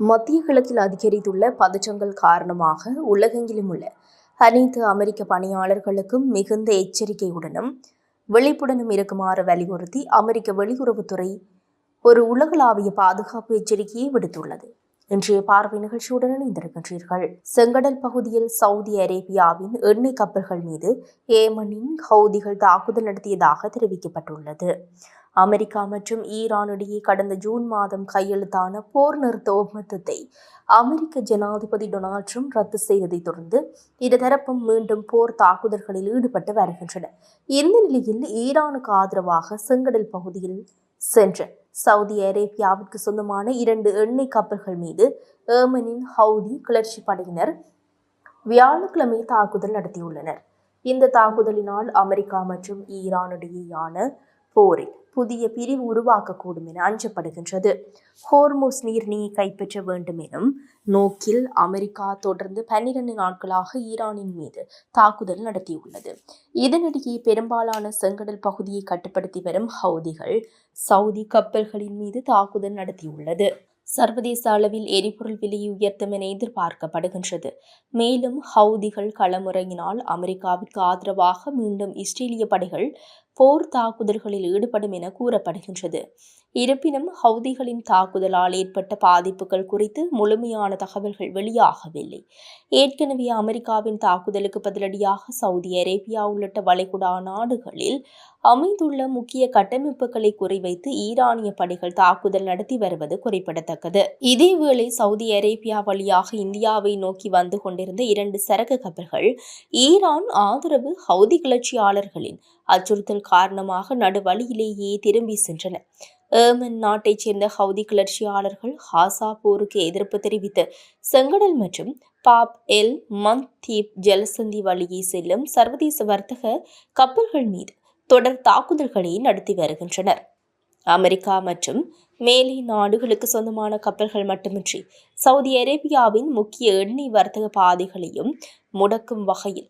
மத்திய கிழக்கில் அதிகரித்துள்ள பதற்றங்கள் காரணமாக உலகெங்கிலும் உள்ள அனைத்து அமெரிக்க பணியாளர்களுக்கும் மிகுந்த எச்சரிக்கையுடனும் விழிப்புடனும் இருக்குமாறு வலியுறுத்தி அமெரிக்க வெளியுறவுத்துறை ஒரு உலகளாவிய பாதுகாப்பு எச்சரிக்கையை விடுத்துள்ளது. இன்றைய பார்வை நிகழ்ச்சியுடன் இணைந்திருக்கின்றீர்கள். செங்கடல் பகுதியில் சவுதி அரேபியாவின் எண்ணெய் கப்பல்கள் மீது ஏமனின் ஹவுதிகள் தாக்குதல் நடத்தியதாக தெரிவிக்கப்பட்டுள்ளது. அமெரிக்கா மற்றும் ஈரான் இடையே கடந்த ஜூன் மாதம் கையெழுத்தான போர் நிறுத்த ஒப்பந்தத்தை அமெரிக்க ஜனாதிபதி டொனால்ட் ட்ரம்ப் ரத்து செய்ததை தொடர்ந்து இருதரப்பும் மீண்டும் போர் தாக்குதல்களில் ஈடுபட்டு வருகின்றன. இந்த நிலையில் ஈரானுக்கு ஆதரவாக செங்கடல் பகுதியில் சென்ற சவுதி அரேபியாவிற்கு சொந்தமான 2 எண்ணெய் கப்பல்கள் மீது ஏமனின் ஹவுதி கிளர்ச்சி படையினர் வியாழக்கிழமை தாக்குதல் நடத்தியுள்ளனர். இந்த தாக்குதலினால் அமெரிக்கா மற்றும் ஈரான் இடையேயான போரில் புதிய பிரிவு உருவாக்கக்கூடும் என அஞ்சப்படுகின்றது. ஹோர்முஸ் நீரிணையை கைப்பற்ற வேண்டும் எனும் நோக்கில் அமெரிக்கா தொடர்ந்து 12 நாட்களாக ஈரானின் மீது தாக்குதல் நடத்தியுள்ளது. இதனிடையே பெரும்பாலான செங்கடல் பகுதியை கட்டுப்படுத்தி வரும் ஹவுதிகள் சவுதி கப்பல்களின் மீது தாக்குதல் நடத்தியுள்ளது. சர்வதேச அளவில் எரிபொருள் விலையை உயர்த்தும் என எதிர்பார்க்கப்படுகின்றது. மேலும் ஹவுதிகள் களமிறங்கினால் அமெரிக்காவிற்கு ஆதரவாக மீண்டும் இஸ்ரேலிய படைகள் போர் தாக்குதல்களில் ஈடுபடும் என கூறப்படுகின்றது. இருப்பினும் ஹவுதிகளின் தாக்குதலால் ஏற்பட்ட பாதிப்புகள் குறித்து முழுமையான தகவல்கள் வெளியாகவில்லை. ஏற்கனவே அமெரிக்காவின் தாக்குதலுக்கு பதிலடியாக சவுதி அரேபியா உள்ளிட்ட வளைகுடா நாடுகளில் அமைந்துள்ள முக்கிய கட்டமைப்புகளை குறிவைத்து ஈரானிய படைகள் தாக்குதல் நடத்தி வருவது குறிப்பிடத்தக்கது. இதேவேளை சவுதி அரேபியா வழியாக இந்தியாவை நோக்கி வந்து கொண்டிருந்த 2 சரக்கு கப்பல்கள் ஈரான் ஆதரவு ஹவுதி கிளர்ச்சியாளர்களின் அச்சுறுத்தல் காரணமாக நடுவழியிலேயே திரும்பி சென்றன. ஏமன் நாட்டைச் சேர்ந்த ஹவுதி கிளர்ச்சியாளர்கள் ஹாசா போருக்கு எதிர்ப்பு தெரிவித்து செங்கடல் மற்றும் பாப் எல் மந்தீப் ஜலசந்தி வழியே செல்லும் சர்வதேச வர்த்தக கப்பல்கள் மீது தொடர் தாக்குதல்களை நடத்தி வருகின்றனர். அமெரிக்கா மற்றும் மேலை நாடுகளுக்கு சொந்தமான கப்பல்கள் மட்டுமின்றி சவுதி அரேபியாவின் முக்கிய எண்ணெய் வர்த்தக பாதைகளையும் முடக்கும் வகையில்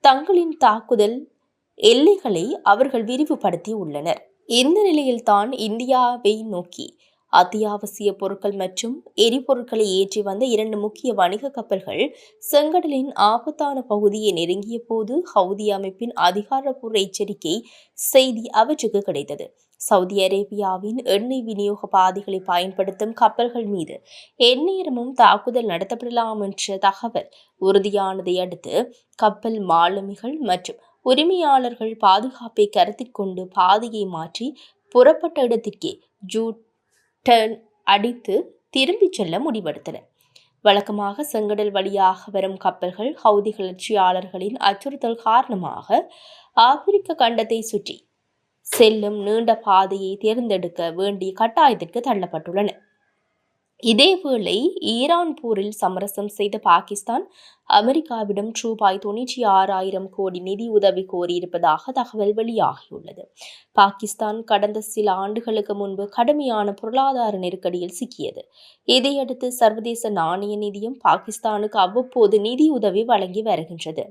தங்களின் தாக்குதல் எல்லைகளை அவர்கள் விரிவுபடுத்தி உள்ளனர். இந்த நிலையில்தான் இந்தியாவை நோக்கி அத்தியாவசிய பொருட்கள் மற்றும் எரிபொருட்களை ஏற்றி வந்த 2 முக்கிய வணிக கப்பல்கள் செங்கடலின் ஆபத்தான பகுதியை நெருங்கிய போது ஹவுதி அமைப்பின் அதிகாரப்பூர்வ எச்சரிக்கை செய்தி அவற்றுக்கு கிடைத்தது. சவுதி அரேபியாவின் எண்ணெய் விநியோக பாதைகளை பயன்படுத்தும் கப்பல்கள் மீது எந்நேரமும் தாக்குதல் நடத்தப்படலாம் என்ற தகவல் உறுதியானதை அடுத்து கப்பல் மாலுமிகள் மற்றும் உரிமையாளர்கள் பாதுகாப்பை கருத்தில் கொண்டு பாதையை மாற்றி புறப்பட்ட இடத்திற்கே டர்ன் அடித்து திரும்பிச் செல்ல முடிவெடுத்தனர். வழக்கமாக செங்கடல் வழியாக வரும் கப்பல்கள் ஹவுதி கிளர்ச்சியாளர்களின் அச்சுறுத்தல் காரணமாக ஆப்பிரிக்க கண்டத்தை சுற்றி செல்லும் நீண்ட பாதையை தேர்ந்தெடுக்க வேண்டிய கட்டாயத்திற்கு தள்ளப்பட்டுள்ளன. இதேவேளை ஈரான் போரில் சமரசம் செய்த பாகிஸ்தான் அமெரிக்காவிடம் ரூபாய் 96,000 கோடி நிதி உதவி கோரியிருப்பதாக தகவல் வெளியாகியுள்ளது. பாகிஸ்தான் கடந்த சில ஆண்டுகளுக்கு முன்பு கடுமையான பொருளாதார நெருக்கடியில் சிக்கியது. இதையடுத்து சர்வதேச நாணய நிதியம் பாகிஸ்தானுக்கு அவ்வப்போது நிதி உதவி வழங்கி வருகின்றது.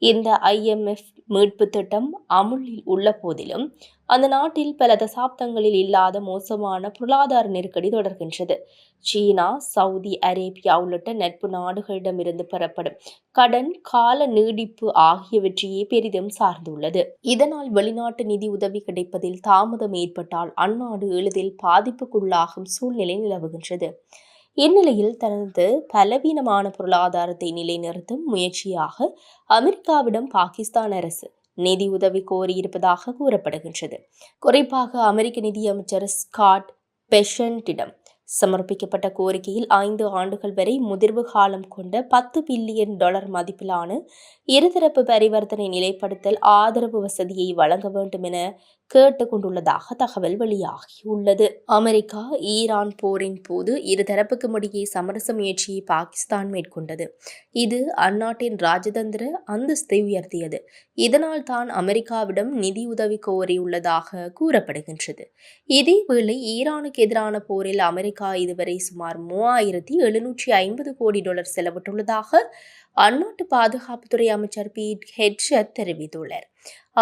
இந்த IMF மீட்பு திட்டம் அமுலில் உள்ள போதிலும் அந்த நாட்டில் பல தசாப்தங்களில் இல்லாத மோசமான பொருளாதார நெருக்கடி தொடர்கின்றது. சீனா, சவுதி அரேபியா உள்ளிட்ட நட்பு நாடுகளிடமிருந்து பெறப்படும் கடன் கால நீடிப்பு ஆகியவற்றையே பெரிதும் சார்ந்துள்ளது. இதனால் வெளிநாட்டு நிதி உதவி கிடைப்பதில் தாமதம் ஏற்பட்டால் அந்நாடு எளிதில் பாதிப்புக்குள்ளாகும் சூழ்நிலை நிலவுகின்றது. இந்நிலையில் தனது பலவீனமான பொருளாதாரத்தை நிலைநிறுத்தும் முயற்சியாக அமெரிக்காவிடம் பாகிஸ்தான் அரசு நிதி உதவி கோரியிருப்பதாக கூறப்படுகின்றது. குறிப்பாக அமெரிக்க நிதியமைச்சர் ஸ்காட் பெசன்ட்டிடம் சமர்ப்பிக்கப்பட்ட கோரிக்கையில் 5 ஆண்டுகள் வரை முதிர்வு காலம் கொண்ட $10 பில்லியன் மதிப்பிலான இருதரப்பு பரிவர்த்தனை நிலைப்படுத்தல் ஆதரவு வசதியை வழங்க வேண்டும் என கேட்டுக் கொண்டுள்ளதாக தகவல் வெளியாகியுள்ளது. அமெரிக்கா ஈரான் போரின் போது இருதரப்புக்கும் இடையே சமரச முயற்சியை பாகிஸ்தான் மேற்கொண்டது. இது அந்நாட்டின் ராஜதந்திர அந்தஸ்தை உயர்த்தியது. இதனால் தான் அமெரிக்காவிடம் நிதியுதவி கோரியுள்ளதாக கூறப்படுகின்றது. இதேவேளை ஈரானுக்கு எதிரான போரில் அமெரிக்க அமெரிக்கா இதுவரை சுமார் 3750 கோடி டாலர் செலவிட்டுள்ளதாக அந்நாட்டு பாதுகாப்புத்துறை அமைச்சர் பீட் ஹெட்ஜெட் தெரிவித்துள்ளார்.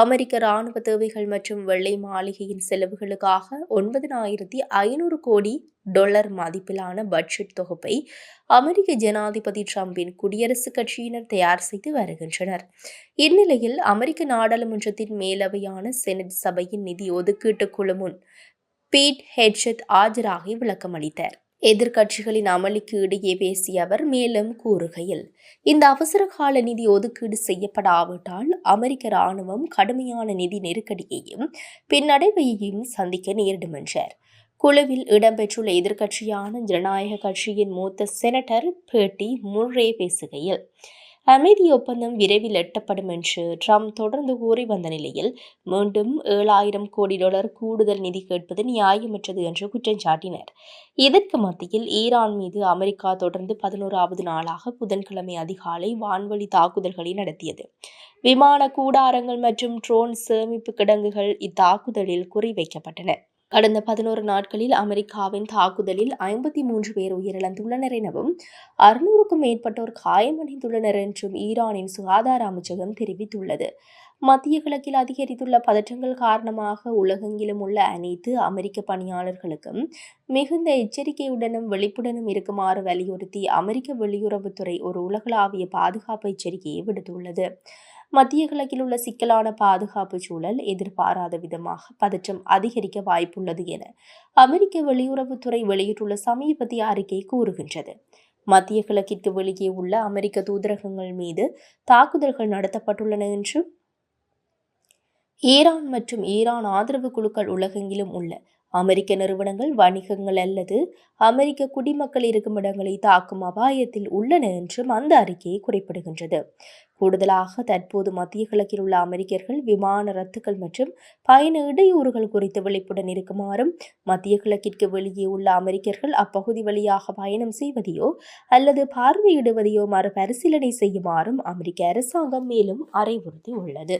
அமெரிக்க ராணுவ தேவைகள் மற்றும் வெள்ளை மாளிகையின் செலவுகளுக்காக 9500 கோடி டாலர் மதிப்பிலான பட்ஜெட் தொகுப்பை அமெரிக்க ஜனாதிபதி டிரம்பின் குடியரசுக் கட்சியினர் தயார் செய்து வருகின்றனர். இந்நிலையில் அமெரிக்க நாடாளுமன்றத்தின் மேலவையான செனட் சபையின் நிதி ஒதுக்கீட்டு குழு முன் பீட் ஹெட்ஜெட் ஆஜராகி விளக்கமளித்தார். எதிர்க்கட்சிகளின் அமளிக்கு இடையே பேசிய அவர் மேலும் கூறுகையில், இந்த அவசரகால நிதி ஒதுக்கீடு செய்யப்படாவிட்டால் அமெரிக்க ராணுவம் கடுமையான நிதி நெருக்கடியையும் பின்னடைவையையும் சந்திக்க நேரிடும் என்றார். குழுவில் இடம்பெற்றுள்ள எதிர்க்கட்சியான ஜனநாயக கட்சியின் மூத்த செனட்டர் பேட்டி முர்ரே பேசுகையில், அமைதி ஒப்பந்தம் விரைவில் எட்டப்படும் என்று ட்ரம்ப் தொடர்ந்து கூறி வந்த நிலையில் மீண்டும் 7000 கோடி டாலர் கூடுதல் நிதி கேட்பது நியாயமற்றது என்று குற்றம் சாட்டினர். இதற்கு மத்தியில் ஈரான் மீது அமெரிக்கா தொடர்ந்து 11வது நாளாக புதன்கிழமை அதிகாலை வான்வழி தாக்குதல்களை நடத்தியது. விமான கூடாரங்கள் மற்றும் ட்ரோன் சேமிப்பு கிடங்குகள் இத்தாக்குதலில் குறிவைக்கப்பட்டன. கடந்த 11 நாட்களில் அமெரிக்காவின் தாக்குதலில் 53 பேர் உயிரிழந்துள்ளனர் எனவும் 600க்கும் மேற்பட்டோர் காயமடைந்துள்ளனர் என்றும் ஈரானின் சுகாதார அமைச்சகம் தெரிவித்துள்ளது. மத்திய கிழக்கில் அதிகரித்துள்ள பதற்றங்கள் காரணமாக உலகெங்கிலும் உள்ள அனைத்து அமெரிக்க பணியாளர்களுக்கும் மிகுந்த எச்சரிக்கையுடனும் விழிப்புடனும் இருக்குமாறு வலியுறுத்தி அமெரிக்க வெளியுறவுத்துறை ஒரு உலகளாவிய பாதுகாப்பு எச்சரிக்கையை விடுத்துள்ளது. மத்திய கிழக்கில் உள்ள சிக்கலான பாதுகாப்பு சூழல் எதிர்பாராத விதமாக பதற்றம் அதிகரிக்க வாய்ப்புள்ளது என அமெரிக்க வெளியுறவுத்துறை வெளியிட்டுள்ள சமீபத்திய அறிக்கை கூறுகின்றது. மத்திய கிழக்கிற்கு வெளியே உள்ள அமெரிக்க தூதரகங்கள் மீது தாக்குதல்கள் நடத்தப்பட்டுள்ளன என்றும் ஈரான் மற்றும் ஈரான் ஆதரவு குழுக்கள் உலகெங்கிலும் உள்ள அமெரிக்க நிறுவனங்கள், வணிகங்கள் அல்லது அமெரிக்க குடிமக்கள் இருக்கும் இடங்களை தாக்கும் அபாயத்தில் உள்ளன என்றும் அந்த அறிக்கையை குறிப்பிடுகின்றது. கூடுதலாக தற்போது மத்திய கிழக்கில் உள்ள அமெரிக்கர்கள் விமான ரத்துகள் மற்றும் பயண இடையூறுகள் குறித்து விழிப்புடன் இருக்குமாறும், மத்திய கிழக்கிற்கு வெளியே உள்ள அமெரிக்கர்கள் அப்பகுதி வழியாக பயணம் செய்வதையோ அல்லது பார்வையிடுவதையோ மறுபரிசீலனை செய்யுமாறும் அமெரிக்க அரசாங்கம் மேலும் அறிவுறுத்தியுள்ளது.